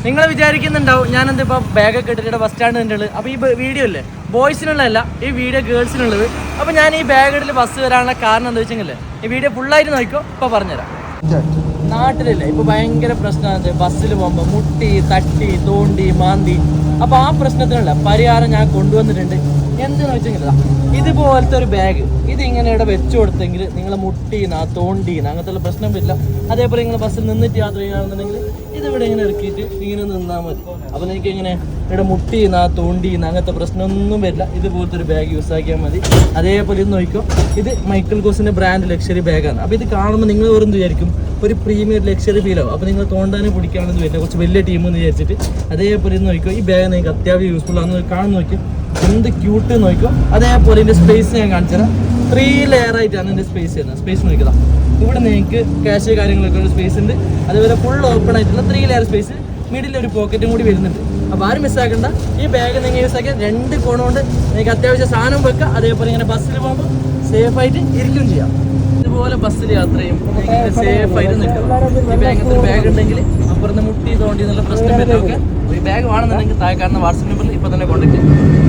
നിങ്ങൾ വിചാരിക്കുന്നുണ്ടാവും ഞാൻ എന്തിപ്പോൾ ബാഗൊക്കെ ഇട്ടിട്ട് ബസ് സ്റ്റാൻഡ് ഉണ്ട്. അപ്പോൾ ഈ വീഡിയോ അല്ലേ ബോയ്സിനുള്ളതല്ല, ഈ വീഡിയോ ഗേൾസിനുള്ളത്. അപ്പോൾ ഞാൻ ഈ ബാഗ് ഇട്ടിട്ട് ബസ് വരാനുള്ള കാരണം എന്താ വെച്ചെങ്കിൽ ഈ വീഡിയോ ഫുള്ളായിട്ട് നോക്കിക്കോ. ഇപ്പോൾ പറഞ്ഞുതരാം. നാട്ടിലല്ലേ ഇപ്പോൾ ഭയങ്കര പ്രശ്നമാണ് ബസ്സിൽ പോകുമ്പോൾ മുട്ടി തട്ടി തോണ്ടി മാന്തി. അപ്പോൾ ആ പ്രശ്നത്തിനുള്ള പരിഹാരം ഞാൻ കൊണ്ടുവന്നിട്ടുണ്ട്. എന്തെന്ന് വെച്ചെങ്കിൽ ഇതുപോലത്തെ ഒരു ബാഗ് ഇതിങ്ങനെ ഇവിടെ വെച്ച് കൊടുത്തെങ്കിൽ നിങ്ങൾ മുട്ടീന്ന് തോണ്ടീന്ന് അങ്ങനത്തെ പ്രശ്നം വരില്ല. അതേപോലെ നിങ്ങൾ ബസ്സിൽ നിന്നിട്ട് യാത്ര ചെയ്യുകയാണെന്നുണ്ടെങ്കിൽ ഇതിവിടെ ഇങ്ങനെ ഇറക്കിയിട്ട് ഇങ്ങനെ നിന്നാൽ മതി. അപ്പോൾ നിങ്ങൾക്ക് ഇങ്ങനെ ഇവിടെ മുട്ടീന്ന് തോണ്ടീന്ന് അങ്ങനത്തെ പ്രശ്നമൊന്നും വരില്ല. ഇതുപോലത്തെ ഒരു ബാഗ് യൂസ് ആക്കിയാൽ മതി. അതേപോലെ ഇത് നോക്കിക്കോ, ഇത് മൈക്കിൾ കോസിന്റെ ബ്രാൻഡ് ലക്ഷറി ബാഗാണ്. അപ്പോൾ ഇത് കാണുമ്പോൾ നിങ്ങൾ വെറും വിചാരിക്കും ഒരു പ്രീമിയർ ലക്ഷറി ഫീലാവും. അപ്പോൾ നിങ്ങൾ തോണ്ടാനും പിടിക്കാണെന്ന് വരില്ല, കുറച്ച് വലിയ ടീമെന്ന് വിചാരിച്ചിട്ട്. അതേപോലെ ഇത് നോക്കിക്കോ, ഈ ബാഗ് നിങ്ങൾക്ക് അത്യാവശ്യം യൂസ്ഫുൾ ആണെന്ന് കാണുന്ന നോക്കിയോ, എന്ത് ക്യൂട്ട് നോക്കിക്കോ. അതേപോലെ ഇതിന്റെ സ്പേസ് ഞാൻ കാണിച്ചുതരാം. 3 ലെയർ ആയിട്ടാണ് ഇതിന്റെ സ്പേസ് ചെയ്യുന്നത്. സ്പേസ് നോക്കിയതാ, ഇവിടെ നിങ്ങൾക്ക് ക്യാഷ് കാര്യങ്ങളൊക്കെ ഒരു സ്പേസ് ഉണ്ട്. അതേപോലെ ഫുൾ ഓപ്പൺ ആയിട്ടുള്ള 3 ലെയർ സ്പേസ്, മിഡിൽ ഒരു പോക്കറ്റും കൂടി വരുന്നുണ്ട്. അപ്പോൾ ആരും മിസ്സാക്കണ്ട. ഈ ബാഗ് നിങ്ങൾ യൂസ് ആക്കിയാൽ 2 കോൺ കൊണ്ട് നിങ്ങൾക്ക് അത്യാവശ്യം സാധനം വെക്കാം. അതേപോലെ ഇങ്ങനെ ബസ്സിൽ പോകുമ്പോൾ സേഫ് ആയിട്ട് ഇരിക്കുകയും ചെയ്യാം. ഇതുപോലെ ബസ്സിൽ യാത്ര ചെയ്യുമ്പോൾ സേഫ് ആയിട്ട് നിൽക്കാം. ഈ ബാഗ് ഉണ്ടെങ്കിൽ അപ്പുറത്ത് മുട്ടി തോണ്ടി എന്നുള്ള പ്രശ്നം പറ്റുമൊക്കെ. ഈ ബാഗ് വേണമെന്നുണ്ടെങ്കിൽ താഴെ കാണുന്ന വാട്സ്ആപ്പ് നമ്പറിൽ ഇപ്പോൾ തന്നെ കോൺടാക്ട് ചെയ്യാം.